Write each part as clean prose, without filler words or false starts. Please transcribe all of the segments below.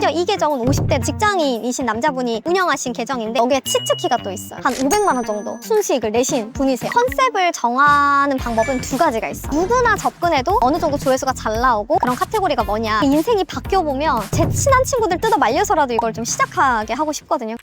심지어 이 계정은 50대 직장인이신 남자분이 운영하신 계정인데 여기에 치트키가 또 있어요. 한 500만 원 정도 순수익을 내신 분이세요. 컨셉을 정하는 방법은 두 가지가 있어. 누구나 접근해도 어느 정도 조회수가 잘 나오고 그런 카테고리가 뭐냐. 인생이 바뀌어보면 제 친한 친구들 뜯어 말려서라도 이걸 좀 시작하게 하고 싶거든요.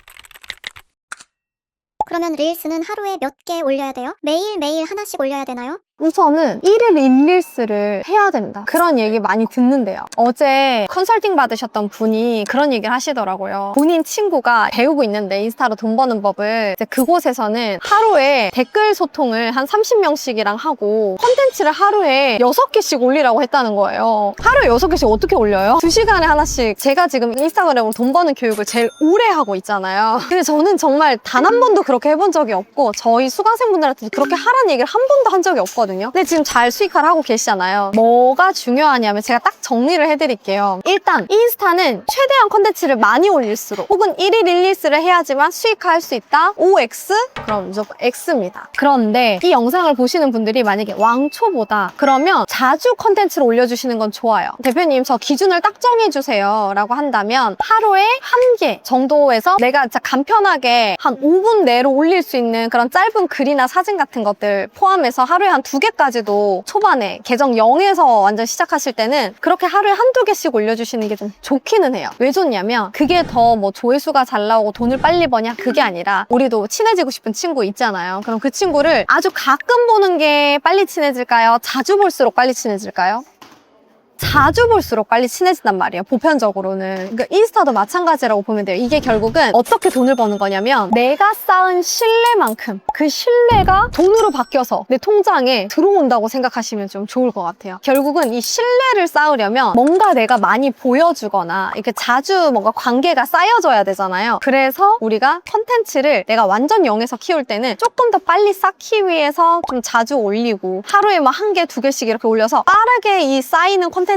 그러면 릴스는 하루에 몇 개 올려야 돼요? 매일매일 하나씩 올려야 되나요? 우선은 1일 1릴스를 해야 된다. 그런 얘기 많이 듣는데요. 어제 컨설팅 받으셨던 분이 그런 얘기를 하시더라고요. 본인 친구가 배우고 있는데 인스타로 돈 버는 법을 이제 그곳에서는 하루에 댓글 소통을 한 30명씩이랑 하고 콘텐츠를 하루에 6개씩 올리라고 했다는 거예요. 하루에 6개씩 어떻게 올려요? 2시간에 하나씩. 제가 지금 인스타그램으로 돈 버는 교육을 제일 오래 하고 있잖아요. 근데 저는 정말 단 한 번도 그렇게 해본 적이 없고 저희 수강생분들한테 그렇게 하라는 얘기를 한 번도 한 적이 없거든요. 근데 지금 잘 수익화를 하고 계시잖아요. 뭐가 중요하냐면 제가 딱 정리를 해드릴게요. 일단 인스타는 최대한 콘텐츠를 많이 올릴수록 혹은 1일 1릴스를 해야지만 수익화할 수 있다. OX? 그럼 무조건 X입니다. 그런데 이 영상을 보시는 분들이 만약에 왕초보다 그러면 자주 콘텐츠를 올려주시는 건 좋아요. 대표님 저 기준을 딱 정해주세요 라고 한다면 하루에 1개 정도에서 내가 진짜 간편하게 한 5분 내로 올릴 수 있는 그런 짧은 글이나 사진 같은 것들 포함해서 하루에 한 2개까지도 초반에 계정 0에서 완전 시작하실 때는 그렇게 하루에 한두 개씩 올려주시는 게 좀 좋기는 해요. 왜 좋냐면 그게 더 뭐 조회수가 잘 나오고 돈을 빨리 버냐 그게 아니라 우리도 친해지고 싶은 친구 있잖아요. 그럼 그 친구를 아주 가끔 보는 게 빨리 친해질까요? 자주 볼수록 빨리 친해질까요? 자주 볼수록 빨리 친해진단 말이에요. 보편적으로는. 그러니까 인스타도 마찬가지라고 보면 돼요. 이게 결국은 어떻게 돈을 버는 거냐면 내가 쌓은 신뢰만큼 그 신뢰가 돈으로 바뀌어서 내 통장에 들어온다고 생각하시면 좀 좋을 것 같아요. 결국은 이 신뢰를 쌓으려면 뭔가 내가 많이 보여주거나 이렇게 자주 뭔가 관계가 쌓여져야 되잖아요. 그래서 우리가 컨텐츠를 내가 완전 0에서 키울 때는 조금 더 빨리 쌓기 위해서 좀 자주 올리고 하루에 뭐 1개, 2개씩 이렇게 올려서 빠르게 이 쌓이는 콘텐츠들을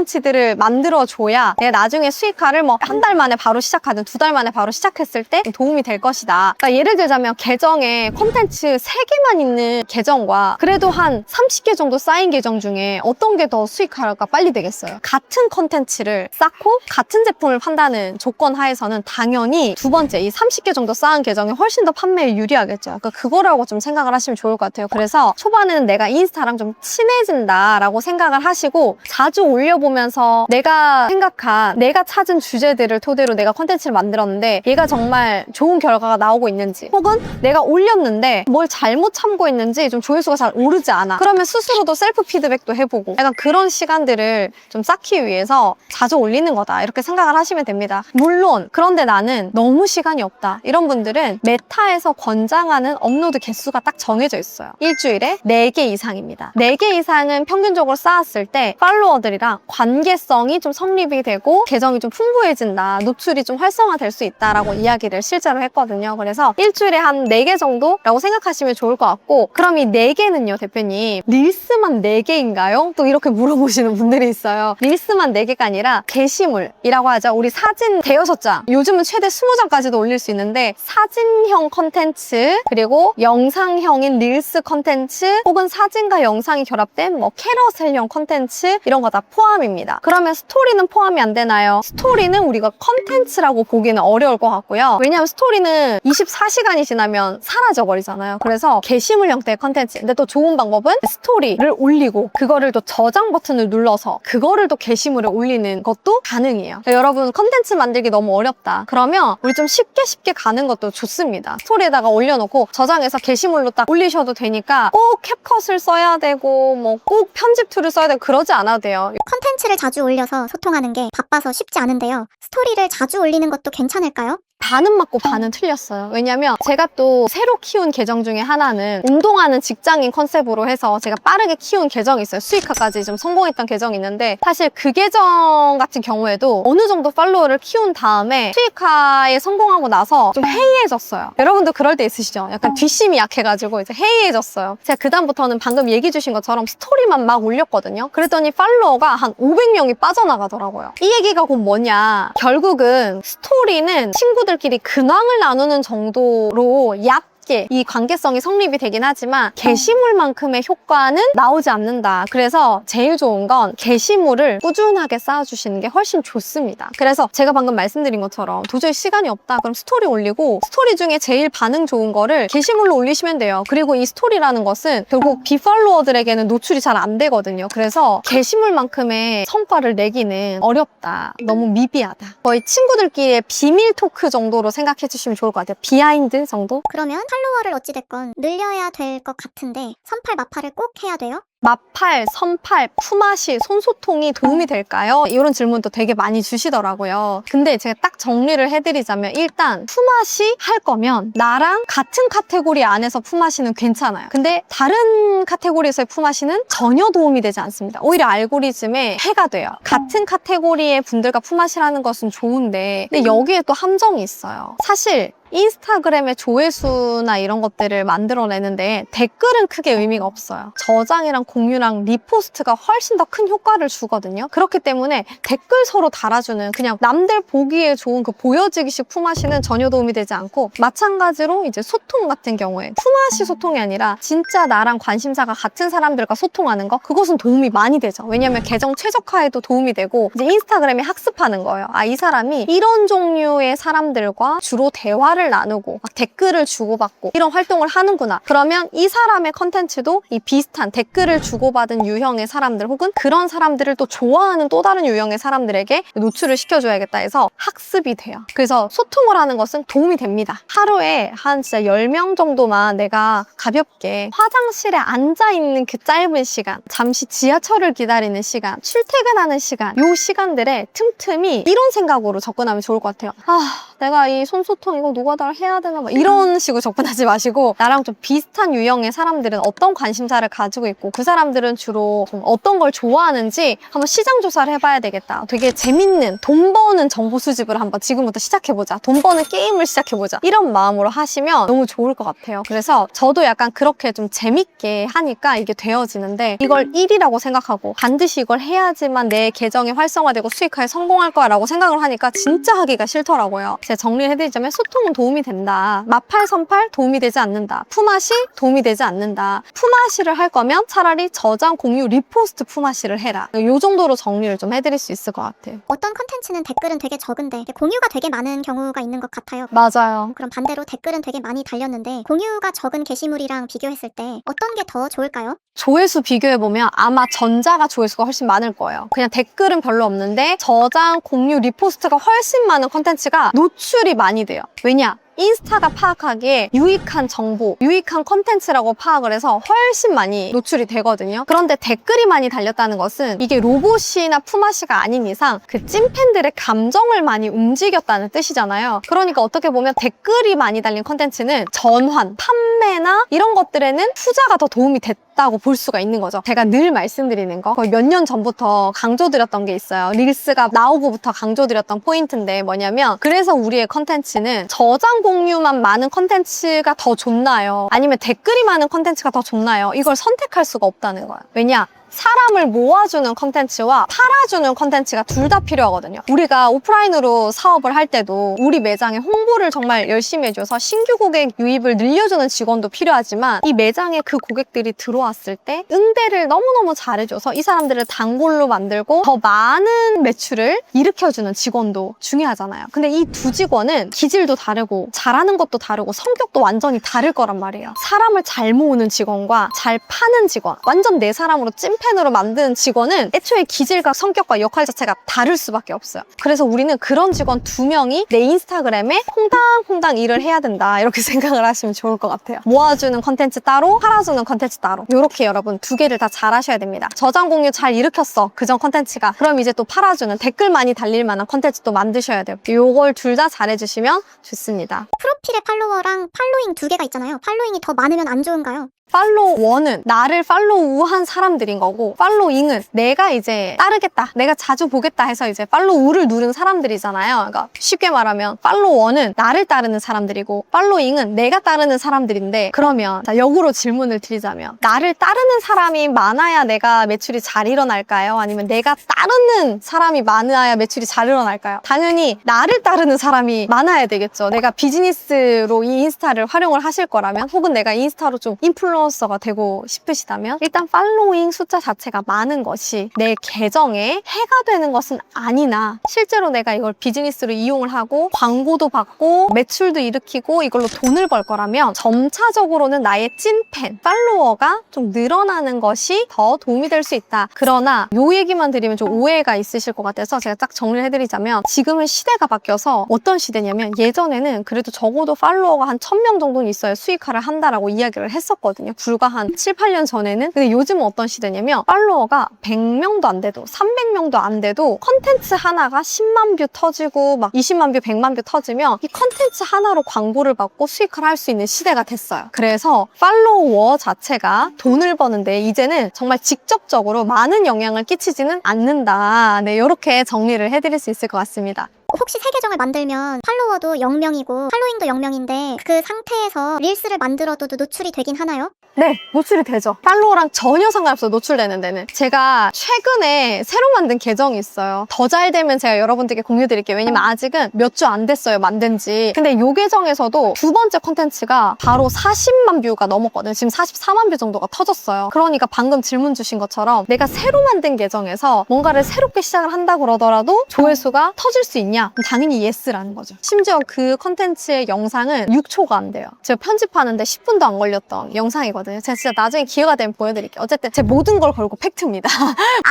만들어줘야 내가 나중에 수익화를 뭐 한 달 만에 바로 시작하든 2달 만에 바로 시작했을 때 도움이 될 것이다. 그러니까 예를 들자면 계정에 콘텐츠 3개만 있는 계정과 그래도 한 30개 정도 쌓인 계정 중에 어떤 게 더 수익화가 빨리 되겠어요? 같은 콘텐츠를 쌓고 같은 제품을 판다는 조건 하에서는 당연히 두 번째 이 30개 정도 쌓은 계정이 훨씬 더 판매에 유리하겠죠. 그러니까 그거라고 좀 생각을 하시면 좋을 것 같아요. 그래서 초반에는 내가 인스타랑 좀 친해진다라고 생각을 하시고 자주 올려보면서 내가 생각한 내가 찾은 주제들을 토대로 내가 콘텐츠를 만들었는데 얘가 정말 좋은 결과가 나오고 있는지 혹은 내가 올렸는데 뭘 잘못 참고했는지 좀 조회수가 잘 오르지 않아. 그러면 스스로도 셀프 피드백도 해보고 약간 그런 시간들을 좀 쌓기 위해서 자주 올리는 거다 이렇게 생각을 하시면 됩니다. 물론 그런데 나는 너무 시간이 없다 이런 분들은 메타에서 권장하는 업로드 개수가 딱 정해져 있어요. 일주일에 4개 이상입니다. 4개 이상은 평균적으로 쌓았을 때 팔로워들이랑 관계성이 좀 성립이 되고 계정이 좀 풍부해진다, 노출이 좀 활성화될 수 있다라고 이야기를 실제로 했거든요. 그래서 일주일에 한 4개 정도라고 생각하시면 좋을 것 같고, 그럼 이 4개는요 대표님 릴스만 4개인가요? 또 이렇게 물어보시는 분들이 있어요. 릴스만 4개가 아니라 게시물이라고 하죠. 우리 사진 대여섯 장, 요즘은 최대 20장까지도 올릴 수 있는데 사진형 컨텐츠 그리고 영상형인 릴스 컨텐츠 혹은 사진과 영상이 결합된 뭐 캐러셀형 컨텐츠 이런 거 다 포함입니다. 그러면 스토리는 포함이 안 되나요? 스토리는 우리가 컨텐츠라고 보기는 어려울 것 같고요. 왜냐하면 스토리는 24시간이 지나면 사라져 버리잖아요. 그래서 게시물 형태의 컨텐츠. 근데 또 좋은 방법은 스토리를 올리고 그거를 또 저장 버튼을 눌러서 그거를 또 게시물에 올리는 것도 가능해요. 그러니까 여러분 컨텐츠 만들기 너무 어렵다. 그러면 우리 좀 쉽게 가는 것도 좋습니다. 스토리에다가 올려놓고 저장해서 게시물로 딱 올리셔도 되니까 꼭 캡컷을 써야 되고 뭐 꼭 편집 툴을 써야 되고 그러지 않아도 돼요. 컨텐츠를 자주 올려서 소통하는 게 바빠서 쉽지 않은데요. 스토리를 자주 올리는 것도 괜찮을까요? 반은 맞고 반은 틀렸어요. 왜냐면 제가 또 새로 키운 계정 중에 하나는 운동하는 직장인 컨셉으로 해서 제가 빠르게 키운 계정이 있어요. 수익화까지 좀 성공했던 계정이 있는데 사실 그 계정 같은 경우에도 어느 정도 팔로워를 키운 다음에 수익화에 성공하고 나서 좀 해이해졌어요. 여러분도 그럴 때 있으시죠? 약간 뒷심이 약해가지고 이제 해이해졌어요. 제가 그다음부터는 방금 얘기 주신 것처럼 스토리만 막 올렸거든요. 그랬더니 팔로워가 한 500명이 빠져나가더라고요. 이 얘기가 곧 뭐냐? 결국은 스토리는 친구들끼리 근황을 나누는 정도로 약 쉽게 이 관계성이 성립이 되긴 하지만 게시물만큼의 효과는 나오지 않는다. 그래서 제일 좋은 건 게시물을 꾸준하게 쌓아주시는 게 훨씬 좋습니다. 그래서 제가 방금 말씀드린 것처럼 도저히 시간이 없다. 그럼 스토리 올리고 스토리 중에 제일 반응 좋은 거를 게시물로 올리시면 돼요. 그리고 이 스토리라는 것은 결국 비팔로워들에게는 노출이 잘 안 되거든요. 그래서 게시물만큼의 성과를 내기는 어렵다. 너무 미비하다. 거의 친구들끼리의 비밀 토크 정도로 생각해 주시면 좋을 것 같아요. 비하인드 정도? 그러면 팔로워를 어찌됐건 늘려야 될 것 같은데 선팔 마팔을 꼭 해야 돼요? 마팔, 선팔, 품앗이, 손소통이 도움이 될까요? 이런 질문도 되게 많이 주시더라고요. 근데 제가 딱 정리를 해드리자면 일단 품앗이 할 거면 나랑 같은 카테고리 안에서 품앗이는 괜찮아요. 근데 다른 카테고리에서의 품앗이는 전혀 도움이 되지 않습니다. 오히려 알고리즘에 해가 돼요. 같은 카테고리의 분들과 품앗이라는 것은 좋은데 근데 여기에 또 함정이 있어요. 사실 인스타그램의 조회수나 이런 것들을 만들어내는데 댓글은 크게 의미가 없어요. 저장이랑 공유랑 리포스트가 훨씬 더 큰 효과를 주거든요. 그렇기 때문에 댓글 서로 달아주는 그냥 남들 보기에 좋은 그 보여지기식 품앗이는 전혀 도움이 되지 않고 마찬가지로 이제 소통 같은 경우에 품앗이 소통이 아니라 진짜 나랑 관심사가 같은 사람들과 소통하는 거 그것은 도움이 많이 되죠. 왜냐면 계정 최적화에도 도움이 되고 이제 인스타그램이 학습하는 거예요. 아, 이 사람이 이런 종류의 사람들과 주로 대화를 나누고 막 댓글을 주고받고 이런 활동을 하는구나. 그러면 이 사람의 컨텐츠도 이 비슷한 댓글을 주고받은 유형의 사람들 혹은 그런 사람들을 또 좋아하는 또 다른 유형의 사람들에게 노출을 시켜줘야겠다 해서 학습이 돼요. 그래서 소통을 하는 것은 도움이 됩니다. 하루에 한 진짜 10명 정도만 내가 가볍게 화장실에 앉아있는 그 짧은 시간, 잠시 지하철을 기다리는 시간, 출퇴근하는 시간, 요 시간들에 틈틈이 이런 생각으로 접근하면 좋을 것 같아요. 아, 내가 이 손소통 이거 노가다를 해야 되나 막 이런 식으로 접근하지 마시고 나랑 좀 비슷한 유형의 사람들은 어떤 관심사를 가지고 있고 그 사람들은 주로 좀 어떤 걸 좋아하는지 한번 시장 조사를 해봐야 되겠다. 되게 재밌는 돈 버는 정보 수집을 한번 지금부터 시작해보자. 돈 버는 게임을 시작해보자. 이런 마음으로 하시면 너무 좋을 것 같아요. 그래서 저도 약간 그렇게 좀 재밌게 하니까 이게 되어지는데 이걸 일이라고 생각하고 반드시 이걸 해야지만 내 계정이 활성화되고 수익화에 성공할 거야 라고 생각을 하니까 진짜 하기가 싫더라고요. 제가 정리를 해드리자면 소통은 도움이 된다. 마팔, 선팔 도움이 되지 않는다. 품앗이 도움이 되지 않는다. 품앗이를 할 거면 차라리 저장, 공유, 리포스트 품앗이를 해라. 이 정도로 정리를 좀 해드릴 수 있을 것 같아요. 어떤 컨텐츠는 댓글은 되게 적은데 공유가 되게 많은 경우가 있는 것 같아요. 맞아요. 그럼 반대로 댓글은 되게 많이 달렸는데 공유가 적은 게시물이랑 비교했을 때 어떤 게 더 좋을까요? 조회수 비교해보면 아마 전자가 조회수가 훨씬 많을 거예요. 그냥 댓글은 별로 없는데 저장, 공유, 리포스트가 훨씬 많은 컨텐츠가 노출이 많이 돼요. 왜냐? 인스타가 파악하기에 유익한 정보, 유익한 컨텐츠라고 파악을 해서 훨씬 많이 노출이 되거든요. 그런데 댓글이 많이 달렸다는 것은 이게 로봇이나 품앗이가 아닌 이상 그 찐팬들의 감정을 많이 움직였다는 뜻이잖아요. 그러니까 어떻게 보면 댓글이 많이 달린 컨텐츠는 전환, 판매나 이런 것들에는 투자가 더 도움이 됐다고 볼 수가 있는 거죠. 제가 늘 말씀드리는 거 거의 몇 년 전부터 강조드렸던 게 있어요. 릴스가 나오고부터 강조드렸던 포인트인데 뭐냐면 그래서 우리의 컨텐츠는 저장 공유만 많은 컨텐츠가 더 좋나요? 아니면 댓글이 많은 컨텐츠가 더 좋나요? 이걸 선택할 수가 없다는 거예요. 왜냐? 사람을 모아주는 컨텐츠와 팔아주는 컨텐츠가 둘 다 필요하거든요. 우리가 오프라인으로 사업을 할 때도 우리 매장에 홍보를 정말 열심히 해줘서 신규 고객 유입을 늘려주는 직원도 필요하지만 이 매장에 그 고객들이 들어왔을 때 응대를 너무너무 잘해줘서 이 사람들을 단골로 만들고 더 많은 매출을 일으켜주는 직원도 중요하잖아요. 근데 이 두 직원은 기질도 다르고 잘하는 것도 다르고 성격도 완전히 다를 거란 말이에요. 사람을 잘 모으는 직원과 잘 파는 직원, 완전 내 사람으로 찐팬으로 만드는 직원은 애초에 기질과 성격과 역할 자체가 다를 수밖에 없어요. 그래서 우리는 그런 직원 2명이 내 인스타그램에 퐁당퐁당 일을 해야 된다 이렇게 생각을 하시면 좋을 것 같아요. 모아주는 컨텐츠 따로, 팔아주는 컨텐츠 따로. 이렇게 여러분 2개를 다 잘 하셔야 됩니다. 저장 공유 잘 일으켰어, 그전 컨텐츠가. 그럼 이제 또 팔아주는 댓글 많이 달릴 만한 컨텐츠 또 만드셔야 돼요. 요걸 둘 다 잘해주시면 좋습니다. 프로필에 팔로워랑 팔로잉 2개가 있잖아요. 팔로잉이 더 많으면 안 좋은가요? 팔로워는 나를 팔로우한 사람들인 거고 거고, 팔로잉은 내가 이제 따르겠다, 내가 자주 보겠다 해서 이제 팔로우를 누른 사람들이잖아요. 그러니까 쉽게 말하면 팔로워는 나를 따르는 사람들이고 팔로잉은 내가 따르는 사람들인데, 그러면 자, 역으로 질문을 드리자면 나를 따르는 사람이 많아야 내가 매출이 잘 일어날까요? 아니면 내가 따르는 사람이 많아야 매출이 잘 일어날까요? 당연히 나를 따르는 사람이 많아야 되겠죠. 내가 비즈니스로 이 인스타를 활용을 하실 거라면, 혹은 내가 인스타로 좀 인플루언서가 되고 싶으시다면, 일단 팔로잉 숫자 자체가 많은 것이 내 계정에 해가 되는 것은 아니나, 실제로 내가 이걸 비즈니스로 이용을 하고 광고도 받고 매출도 일으키고 이걸로 돈을 벌 거라면 점차적으로는 나의 찐팬, 팔로워가 좀 늘어나는 것이 더 도움이 될 수 있다. 그러나 요 얘기만 드리면 좀 오해가 있으실 것 같아서 제가 딱 정리를 해드리자면, 지금은 시대가 바뀌어서 어떤 시대냐면, 예전에는 그래도 적어도 팔로워가 한 1000명 정도는 있어야 수익화를 한다라고 이야기를 했었거든요. 불과 한 7, 8년 전에는. 근데 요즘은 어떤 시대냐면, 팔로워가 100명도 안 돼도 300명도 안 돼도 컨텐츠 하나가 10만 뷰 터지고 막 20만 뷰, 100만 뷰 터지면 이 컨텐츠 하나로 광고를 받고 수익화를 할 수 있는 시대가 됐어요. 그래서 팔로워 자체가 돈을 버는데 이제는 정말 직접적으로 많은 영향을 끼치지는 않는다. 네, 이렇게 정리를 해드릴 수 있을 것 같습니다. 혹시 새 계정을 만들면 팔로워도 0명이고 팔로잉도 0명인데 그 상태에서 릴스를 만들어도 노출이 되긴 하나요? 네, 노출이 되죠. 팔로워랑 전혀 상관없어요, 노출되는 데는. 제가 최근에 새로 만든 계정이 있어요. 더 잘 되면 제가 여러분들께 공유드릴게요. 왜냐면 아직은 몇 주 안 됐어요, 만든 지. 근데 이 계정에서도 두 번째 콘텐츠가 바로 40만 뷰가 넘었거든요. 지금 44만 뷰 정도가 터졌어요. 그러니까 방금 질문 주신 것처럼 내가 새로 만든 계정에서 뭔가를 새롭게 시작을 한다고 그러더라도 조회수가 터질 수 있냐? 당연히 예스라는 거죠. 심지어 그 콘텐츠의 영상은 6초가 안 돼요. 제가 편집하는데 10분도 안 걸렸던 영상이거든요. 제가 진짜 나중에 기회가 되면 보여드릴게요. 어쨌든 제 모든 걸 걸고 팩트입니다.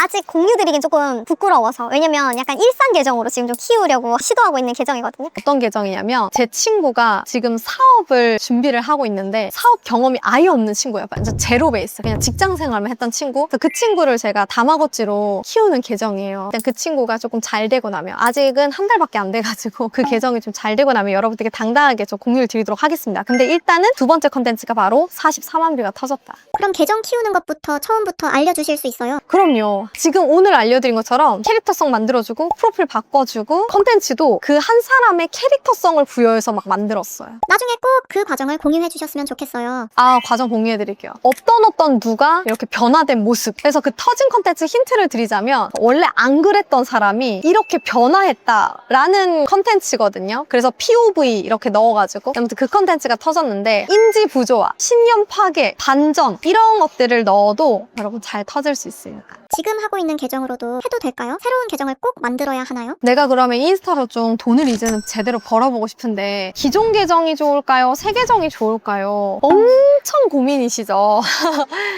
아직 공유드리긴 조금 부끄러워서. 왜냐면 약간 일상 계정으로 지금 좀 키우려고 시도하고 있는 계정이거든요. 어떤 계정이냐면, 제 친구가 지금 사업을 준비를 하고 있는데 사업 경험이 아예 없는 친구예요. 완전 제로 베이스, 그냥 직장 생활만 했던 친구. 그래서 그 친구를 제가 다마고찌로 키우는 계정이에요. 일단 그 친구가 조금 잘 되고 나면, 아직은 한 달밖에 안 돼가지고 그 계정이 좀 잘 되고 나면 여러분들께 당당하게 좀 공유를 드리도록 하겠습니다. 근데 일단은 두 번째 컨텐츠가 바로 44만 뷰가 터졌다. 그럼 계정 키우는 것부터 처음부터 알려주실 수 있어요? 그럼요. 지금 오늘 알려드린 것처럼 캐릭터성 만들어주고 프로필 바꿔주고, 컨텐츠도 그 한 사람의 캐릭터성을 부여해서 막 만들었어요. 나중에 꼭 그 과정을 공유해 주셨으면 좋겠어요. 아, 과정 공유해드릴게요. 어떤 누가 이렇게 변화된 모습. 그래서 그 터진 컨텐츠 힌트를 드리자면, 원래 안 그랬던 사람이 이렇게 변화했다라는 컨텐츠거든요. 그래서 POV 이렇게 넣어가지고, 아무튼 그 컨텐츠가 터졌는데, 인지 부조화, 신념 파괴, 반전, 이런 것들을 넣어도 여러분 잘 터질 수 있습니다. 지금 하고 있는 계정으로도 해도 될까요? 새로운 계정을 꼭 만들어야 하나요? 내가 그러면 인스타로 좀 돈을 이제는 제대로 벌어보고 싶은데, 기존 계정이 좋을까요? 새 계정이 좋을까요? 엄청 고민이시죠?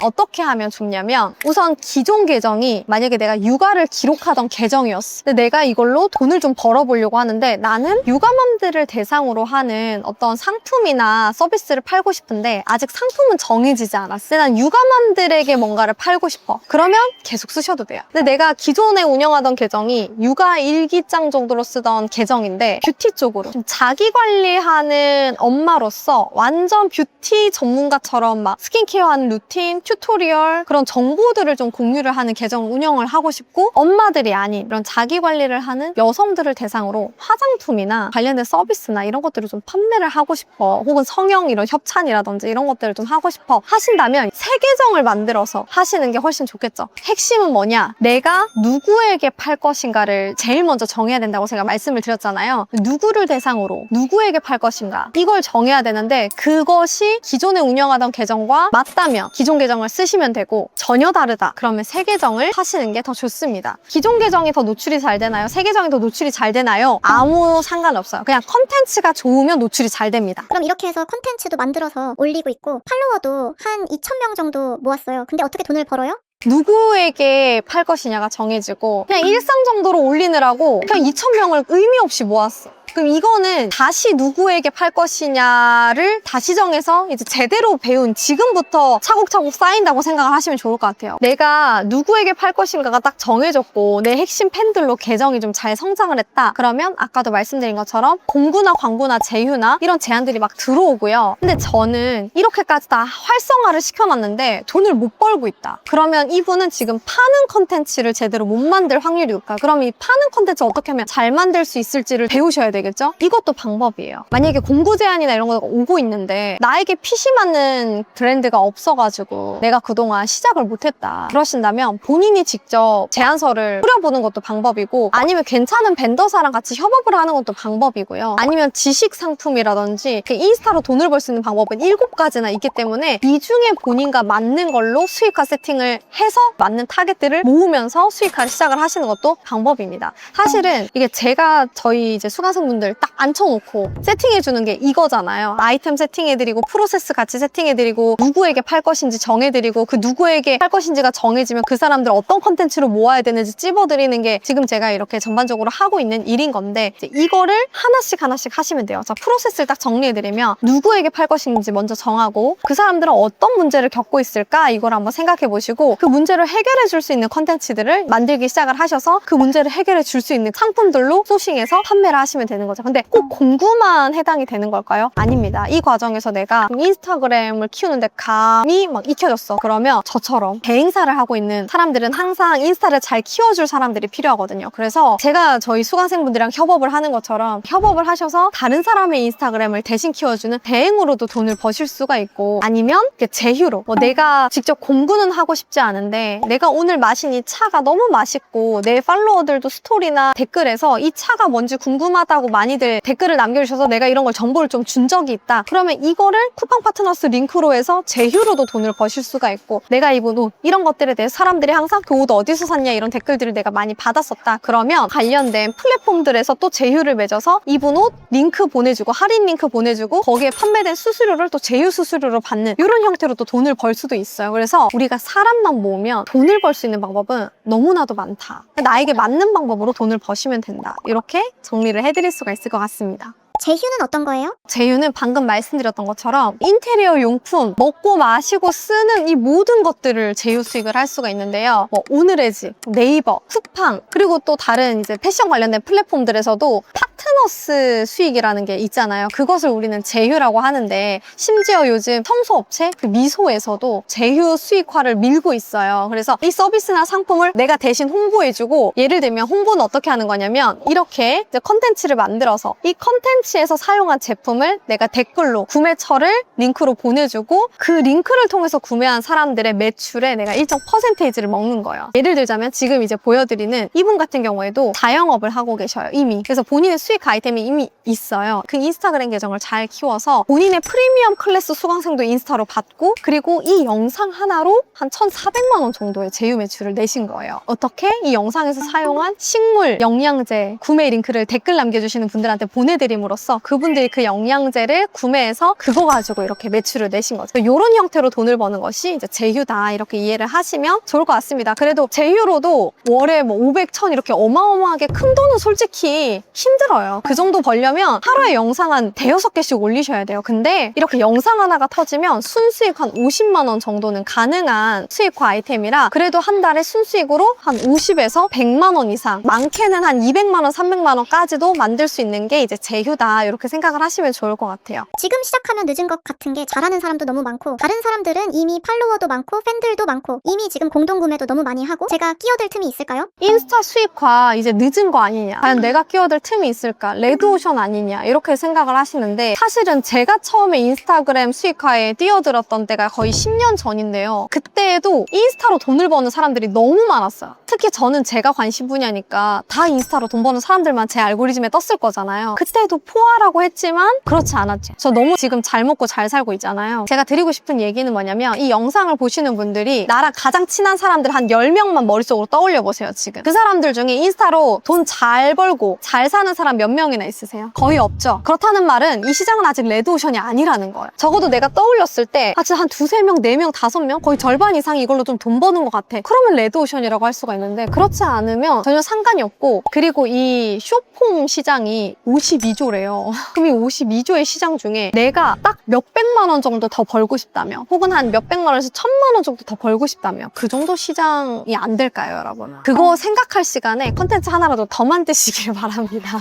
어떻게 하면 좋냐면, 우선 기존 계정이 만약에 내가 육아를 기록하던 계정이었어. 근데 내가 이걸로 돈을 좀 벌어보려고 하는데, 나는 육아맘들을 대상으로 하는 어떤 상품이나 서비스를 팔고 싶은데 아직 상품은 정해지지 않았어. 근데 난 육아맘들에게 뭔가를 팔고 싶어. 그러면 계속 쓰셔도 돼요. 근데 내가 기존에 운영하던 계정이 육아 일기장 정도로 쓰던 계정인데, 뷰티 쪽으로 좀 자기 관리하는 엄마로서 완전 뷰티 전문가처럼 막 스킨케어하는 루틴, 튜토리얼, 그런 정보들을 좀 공유를 하는 계정 운영을 하고 싶고, 엄마들이 아닌 이런 자기 관리를 하는 여성들을 대상으로 화장품이나 관련된 서비스나 이런 것들을 좀 판매를 하고 싶어, 혹은 성형 이런 협찬이라든지 이런 것들을 좀 하고 싶어 하신다면 새 계정을 만들어서 하시는 게 훨씬 좋겠죠. 핵심은 뭐냐? 내가 누구에게 팔 것인가를 제일 먼저 정해야 된다고 제가 말씀을 드렸잖아요. 누구를 대상으로 누구에게 팔 것인가, 이걸 정해야 되는데, 그것이 기존에 운영하던 계정과 맞다면 기존 계정을 쓰시면 되고, 전혀 다르다 그러면 새 계정을 하시는 게 더 좋습니다. 기존 계정이 더 노출이 잘 되나요? 새 계정이 더 노출이 잘 되나요? 아무 상관없어요. 그냥 컨텐츠가 좋으면 노출이 잘 됩니다. 그럼 이렇게 해서 콘텐츠도 만들어서 올리고 있고 팔로워도 한 2,000명 정도 모았어요. 근데 어떻게 돈을 벌어요? 누구에게 팔 것이냐가 정해지고, 그냥 일상 정도로 올리느라고 그냥 2,000명을 의미 없이 모았어. 그럼 이거는 다시 누구에게 팔 것이냐를 다시 정해서 이제 제대로 배운 지금부터 차곡차곡 쌓인다고 생각을 하시면 좋을 것 같아요. 내가 누구에게 팔 것인가가 딱 정해졌고 내 핵심 팬들로 계정이 좀 잘 성장을 했다. 그러면 아까도 말씀드린 것처럼 공구나 광고나 제휴나 이런 제안들이 막 들어오고요. 근데 저는 이렇게까지 다 활성화를 시켜놨는데 돈을 못 벌고 있다. 그러면 이분은 지금 파는 컨텐츠를 제대로 못 만들 확률이 높다. 그럼 이 파는 컨텐츠 어떻게 하면 잘 만들 수 있을지를 배우셔야 되겠죠? 이것도 방법이에요. 만약에 공구 제안이나 이런 거 오고 있는데 나에게 핏이 맞는 브랜드가 없어가지고 내가 그동안 시작을 못했다. 그러신다면 본인이 직접 제안서를 뿌려보는 것도 방법이고, 아니면 괜찮은 벤더사랑 같이 협업을 하는 것도 방법이고요. 아니면 지식 상품이라든지 인스타로 돈을 벌 수 있는 방법은 7가지나 있기 때문에 이 중에 본인과 맞는 걸로 수익화 세팅을 해서 맞는 타겟들을 모으면서 수익화를 시작을 하시는 것도 방법입니다. 사실은 이게 제가 저희 이제 수강생분들 딱 앉혀놓고 세팅해주는 게 이거잖아요. 아이템 세팅해드리고 프로세스 같이 세팅해드리고 누구에게 팔 것인지 정해드리고 그 누구에게 팔 것인지가 정해지면 그 사람들 어떤 컨텐츠로 모아야 되는지 찝어드리는 게 지금 제가 이렇게 전반적으로 하고 있는 일인 건데, 이제 이거를 하나씩 하시면 돼요. 자, 프로세스를 딱 정리해드리면 누구에게 팔 것인지 먼저 정하고 그 사람들은 어떤 문제를 겪고 있을까 이걸 한번 생각해 보시고 그 문제를 해결해 줄 수 있는 컨텐츠들을 만들기 시작을 하셔서 그 문제를 해결해 줄 수 있는 상품들로 소싱해서 판매를 하시면 되는 거죠. 근데 꼭 공구만 해당이 되는 걸까요? 아닙니다. 이 과정에서 내가 인스타그램을 키우는데 감이 막 익혀졌어. 그러면 저처럼 대행사를 하고 있는 사람들은 항상 인스타를 잘 키워줄 사람들이 필요하거든요. 그래서 제가 저희 수강생분들이랑 협업을 하는 것처럼 협업을 하셔서 다른 사람의 인스타그램을 대신 키워주는 대행으로도 돈을 버실 수가 있고, 아니면 제휴로 내가 직접 공부는 하고 싶지 않은데 내가 오늘 마신 이 차가 너무 맛있고 내 팔로워들도 스토리나 댓글에서 이 차가 뭔지 궁금하다고 많이들 댓글을 남겨주셔서 내가 이런 걸 정보를 좀 준 적이 있다. 그러면 이거를 쿠팡 파트너스 링크로 해서 제휴로도 돈을 버실 수가 있고, 내가 입은 옷 이런 것들에 대해서 사람들이 항상 그 옷 어디서 샀냐 이런 댓글들을 내가 많이 받았었다. 그러면 관련된 플랫폼들에서 또 제휴를 맺어서 입은 옷 링크 보내주고 할인 링크 보내주고 거기에 판매된 수수료를 또 제휴 수수료로 받는 이런 형태로 또 돈을 벌 수도 있어요. 그래서 우리가 사람만 모으면 돈을 벌 수 있는 방법은 너무나도 많다. 나에게 맞는 방법으로 돈을 버시면 된다. 이렇게 정리를 해드릴 수가 있을 것 같습니다. 제휴는 어떤 거예요? 제휴는 방금 말씀드렸던 것처럼 인테리어 용품, 먹고 마시고 쓰는 이 모든 것들을 제휴 수익을 할 수가 있는데요. 오늘의 집, 네이버, 쿠팡, 그리고 또 다른 이제 패션 관련된 플랫폼들에서도 파트너스 수익이라는 게 있잖아요. 그것을 우리는 제휴라고 하는데, 심지어 요즘 청소업체, 그 미소에서도 제휴 수익화를 밀고 있어요. 그래서 이 서비스나 상품을 내가 대신 홍보해주고, 예를 들면 홍보는 어떻게 하는 거냐면 이렇게 이제 컨텐츠를 만들어서 이 컨텐츠에서 사용한 제품을 내가 댓글로 구매처를 링크로 보내주고 그 링크를 통해서 구매한 사람들의 매출에 내가 일정 퍼센테이지를 먹는 거예요. 예를 들자면 지금 이제 보여드리는 이분 같은 경우에도 자영업을 하고 계셔요, 이미. 그래서 본인의 수익 아이템이 이미 있어요. 그 인스타그램 계정을 잘 키워서 본인의 프리미엄 클래스 수강생도 인스타로 받고, 그리고 이 영상 하나로 한 1,400만 원 정도의 제휴 매출을 내신 거예요. 어떻게? 이 영상에서 사용한 식물, 영양제 구매 링크를 댓글 남겨주시는 분들한테 보내드림으로써 그분들이 그 영양제를 구매해서 그거 가지고 이렇게 매출을 내신 거죠. 이런 형태로 돈을 버는 것이 이제 제휴다, 이렇게 이해를 하시면 좋을 것 같습니다. 그래도 제휴로도 월에 500, 1000 이렇게 어마어마하게 큰 돈은 솔직히 힘들어요. 그 정도 벌려면 하루에 영상 한 5-6개씩 올리셔야 돼요. 근데 이렇게 영상 하나가 터지면 순수익 한 50만 원 정도는 가능한 수익화 아이템이라, 그래도 한 달에 순수익으로 한 50에서 100만 원 이상, 많게는 한 200만 원, 300만 원까지도 만들 수 있는 게 이제 제휴다, 이렇게 생각을 하시면 좋을 것 같아요. 지금 시작하면 늦은 것 같은 게 잘하는 사람도 너무 많고, 다른 사람들은 이미 팔로워도 많고 팬들도 많고 이미 지금 공동구매도 너무 많이 하고, 제가 끼어들 틈이 있을까요? 인스타 수익화 이제 늦은 거 아니냐, 과연 내가 끼어들 틈이 있을까, 레드오션 아니냐, 이렇게 생각을 하시는데, 사실은 제가 처음에 인스타그램 수익화에 뛰어들었던 때가 거의 10년 전인데요. 그때에도 인스타로 돈을 버는 사람들이 너무 많았어요. 특히 저는 제가 관심 분야니까 다 인스타로 돈 버는 사람들만 제 알고리즘에 떴을 거잖아요. 그때도 포화라고 했지만 그렇지 않았죠. 저 너무 지금 잘 먹고 잘 살고 있잖아요. 제가 드리고 싶은 얘기는 뭐냐면, 이 영상을 보시는 분들이 나랑 가장 친한 사람들 한 10명만 머릿속으로 떠올려 보세요. 지금 그 사람들 중에 인스타로 돈 잘 벌고 잘 사는 사람 한 몇 명이나 있으세요? 거의 없죠. 그렇다는 말은 이 시장은 아직 레드오션이 아니라는 거예요. 적어도 내가 떠올렸을 때 진짜 한 두세 명, 네 명, 다섯 명, 거의 절반 이상이 이걸로 좀 돈 버는 것 같아. 그러면 레드오션이라고 할 수가 있는데 그렇지 않으면 전혀 상관이 없고, 그리고 이 쇼폼 시장이 52조래요. 그럼 이 52조의 시장 중에 내가 딱 몇백만 원 정도 더 벌고 싶다면, 혹은 한 몇백만 원에서 1000만 원 정도 더 벌고 싶다면 그 정도 시장이 안 될까요, 여러분? 그거 생각할 시간에 컨텐츠 하나라도 더 만드시길 바랍니다.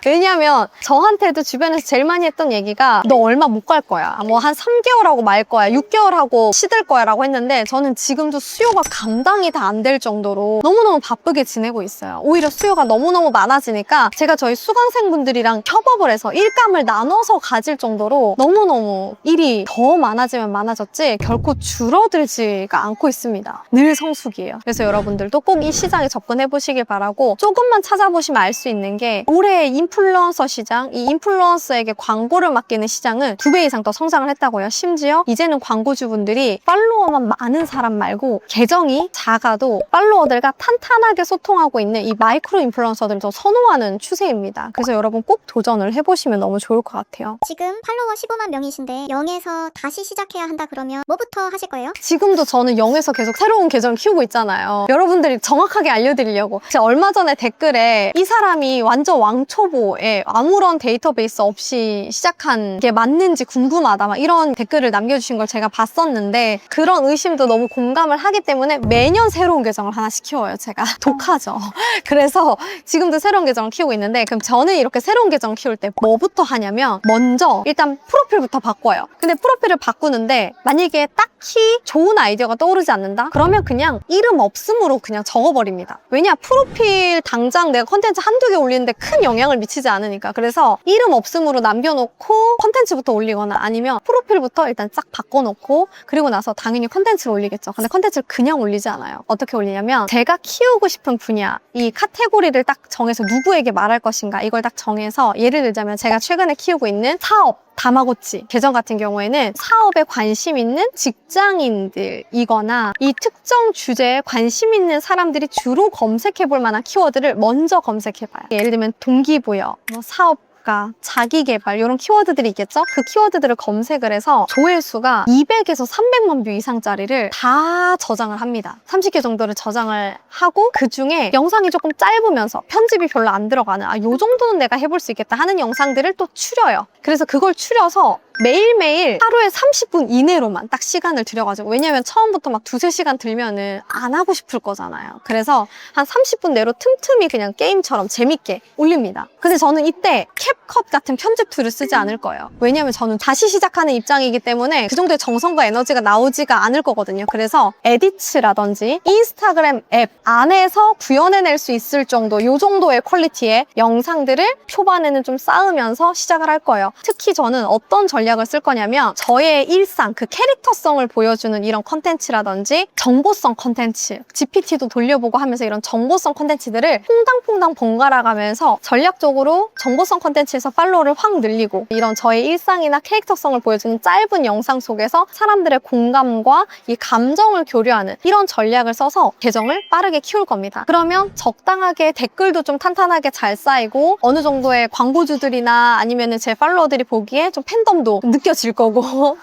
왜냐면 저한테도 주변에서 제일 많이 했던 얘기가 너 얼마 못 갈 거야, 뭐 한 3개월 하고 말 거야, 6개월 하고 시들 거야 라고 했는데, 저는 지금도 수요가 감당이 다 안 될 정도로 너무너무 바쁘게 지내고 있어요. 오히려 수요가 너무너무 많아지니까 제가 저희 수강생분들이랑 협업을 해서 일감을 나눠서 가질 정도로 너무너무 일이 더 많아지면 많아졌지 결코 줄어들지가 않고 있습니다. 늘 성숙이에요. 그래서 여러분들도 꼭 이 시장에 접근해 보시길 바라고, 조금만 찾아보시면 알 수 있는 게 올해 인플루언서 시장, 이 인플루언서에게 광고를 맡기는 시장은 2배 이상 더 성장을 했다고요. 심지어 이제는 광고주분들이 팔로워만 많은 사람 말고 계정이 작아도 팔로워들과 탄탄하게 소통하고 있는 이 마이크로 인플루언서들을 더 선호하는 추세입니다. 그래서 여러분 꼭 도전을 해보시면 너무 좋을 것 같아요. 지금 팔로워 15만 명이신데 0에서 다시 시작해야 한다 그러면 뭐부터 하실 거예요? 지금도 저는 0에서 계속 새로운 계정을 키우고 있잖아요. 여러분들이 정확하게 알려드리려고. 제가 얼마 전에 댓글에 이 사람이 완전 왕초보에 아무런 데이터베이스 없이 시작한 게 맞는지 궁금하다 막 이런 댓글을 남겨주신 걸 제가 봤었는데, 그런 의심도 너무 공감을 하기 때문에 매년 새로운 계정을 하나씩 키워요. 제가 독하죠. 그래서 지금도 새로운 계정을 키우고 있는데, 그럼 저는 이렇게 새로운 계정을 키울 때 뭐부터 하냐면 먼저 일단 프로필부터 바꿔요. 근데 프로필을 바꾸는데 만약에 딱히 좋은 아이디어가 떠오르지 않는다? 그러면 그냥 이름 없음으로 그냥 적어버립니다. 왜냐? 프로필 당장 내가 컨텐츠 한두 개 올리는데 큰 영향을 미치지 않으니까. 그래서 이름 없음으로 남겨놓고 컨텐츠부터 올리거나, 아니면 프로필부터 일단 싹 바꿔놓고, 그리고 나서 당연히 컨텐츠를 올리겠죠. 근데 컨텐츠를 그냥 올리지 않아요. 어떻게 올리냐면 제가 키우고 싶은 분야, 이 카테고리를 딱 정해서 누구에게 말할 것인가 이걸 딱 정해서, 예를 들자면 제가 최근에 키우고 있는 사업, 다마고치 계정 같은 경우에는 사업에 관심 있는 직장인들이거나 이 특정 주제에 관심 있는 사람들이 주로 검색해볼 만한 키워드를 먼저 검색해봐요. 예를 들면 동기부여, 뭐 사업가, 자기개발 이런 키워드들이 있겠죠? 그 키워드들을 검색을 해서 조회수가 200에서 300만 뷰 이상짜리를 다 저장을 합니다. 30개 정도를 저장을 하고, 그 중에 영상이 조금 짧으면서 편집이 별로 안 들어가는, 요 정도는 내가 해볼 수 있겠다 하는 영상들을 또 추려요. 그래서 그걸 추려서 매일매일 하루에 30분 이내로만 딱 시간을 들여가지고, 왜냐면 처음부터 막 두세 시간 들면은 안 하고 싶을 거잖아요. 그래서 한 30분 내로 틈틈이 그냥 게임처럼 재밌게 올립니다. 근데 저는 이때 캡컷 같은 편집 툴을 쓰지 않을 거예요. 왜냐면 저는 다시 시작하는 입장이기 때문에 그 정도의 정성과 에너지가 나오지가 않을 거거든요. 그래서 에디츠라든지 인스타그램 앱 안에서 구현해낼 수 있을 정도, 이 정도의 퀄리티의 영상들을 초반에는 좀 쌓으면서 시작을 할 거예요. 특히 저는 어떤 전략을 쓸 거냐면, 저의 일상, 그 캐릭터성을 보여주는 이런 컨텐츠라든지 정보성 컨텐츠, GPT도 돌려보고 하면서 이런 정보성 컨텐츠들을 퐁당퐁당 번갈아 가면서 전략적으로 정보성 컨텐츠에서 팔로우를 확 늘리고, 이런 저의 일상이나 캐릭터성을 보여주는 짧은 영상 속에서 사람들의 공감과 이 감정을 교류하는 이런 전략을 써서 계정을 빠르게 키울 겁니다. 그러면 적당하게 댓글도 좀 탄탄하게 잘 쌓이고, 어느 정도의 광고주들이나 아니면 제 팔로워들이 보기에 좀 팬덤도 느껴질 거고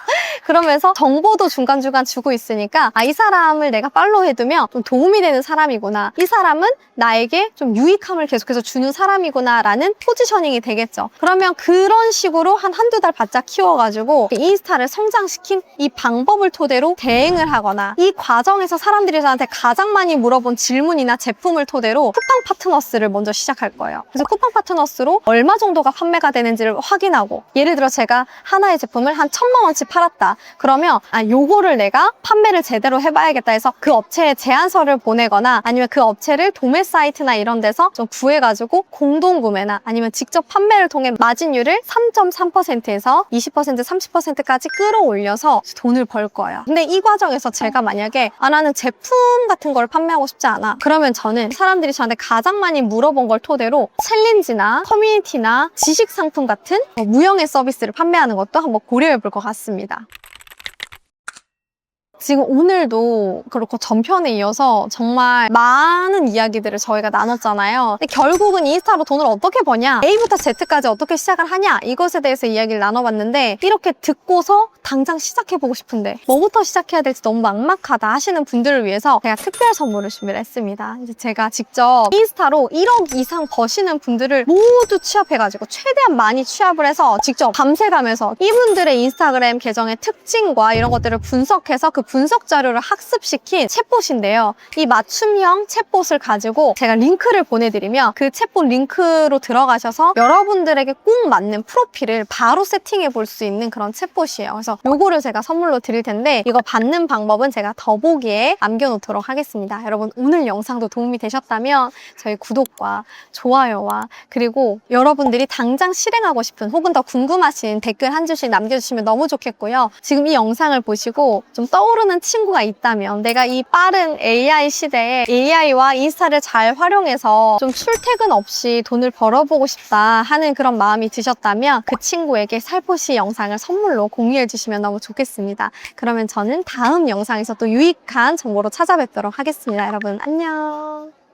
그러면서 정보도 중간중간 주고 있으니까, 이 사람을 내가 팔로우해두면 좀 도움이 되는 사람이구나, 이 사람은 나에게 좀 유익함을 계속해서 주는 사람이구나 라는 포지셔닝이 되겠죠. 그러면 그런 식으로 한두 달 바짝 키워가지고 인스타를 성장시킨 이 방법을 토대로 대행을 하거나, 이 과정에서 사람들이 저한테 가장 많이 물어본 질문이나 제품을 토대로 쿠팡 파트너스를 먼저 시작할 거예요. 그래서 쿠팡 파트너스로 얼마 정도가 판매가 되는지를 확인하고, 예를 들어 제가 하나의 제품을 한 1000만 원치 팔았다. 그러면 요거를 내가 판매를 제대로 해봐야겠다 해서 그 업체에 제안서를 보내거나, 아니면 그 업체를 도매 사이트나 이런 데서 좀 구해가지고 공동 구매나 아니면 직접 판매를 통해 마진율을 3.3%에서 20%, 30%까지 끌어올려서 돈을 벌 거예요. 근데 이 과정에서 제가 만약에 나는 제품 같은 걸 판매하고 싶지 않아, 그러면 저는 사람들이 저한테 가장 많이 물어본 걸 토대로 챌린지나 커뮤니티나 지식 상품 같은 무형의 서비스를 판매하는 것도 한번 고려해 볼 것 같습니다. 지금 오늘도 그렇고 전편에 이어서 정말 많은 이야기들을 저희가 나눴잖아요. 근데 결국은 인스타로 돈을 어떻게 버냐, A부터 Z까지 어떻게 시작을 하냐, 이것에 대해서 이야기를 나눠봤는데, 이렇게 듣고서 당장 시작해보고 싶은데 뭐부터 시작해야 될지 너무 막막하다 하시는 분들을 위해서 제가 특별 선물을 준비를 했습니다. 이제 제가 직접 인스타로 1억 이상 버시는 분들을 모두 취합해가지고 최대한 많이 취합을 해서 직접 밤새가면서 이분들의 인스타그램 계정의 특징과 이런 것들을 분석해서 그 분석 자료를 학습시킨 챗봇인데요. 이 맞춤형 챗봇을 가지고 제가 링크를 보내드리면 그 챗봇 링크로 들어가셔서 여러분들에게 꼭 맞는 프로필을 바로 세팅해 볼 수 있는 그런 챗봇이에요. 그래서 요거를 제가 선물로 드릴 텐데, 이거 받는 방법은 제가 더보기에 남겨놓도록 하겠습니다. 여러분, 오늘 영상도 도움이 되셨다면 저희 구독과 좋아요와 그리고 여러분들이 당장 실행하고 싶은 혹은 더 궁금하신 댓글 한 줄씩 남겨주시면 너무 좋겠고요. 지금 이 영상을 보시고 좀 떠오르는 친구가 있다면, 내가 이 빠른 AI 시대에 AI와 인스타를 잘 활용해서 좀 출퇴근 없이 돈을 벌어보고 싶다 하는 그런 마음이 드셨다면 그 친구에게 살포시 영상을 선물로 공유해 주시면 너무 좋겠습니다. 그러면 저는 다음 영상에서 또 유익한 정보로 찾아뵙도록 하겠습니다. 여러분 안녕.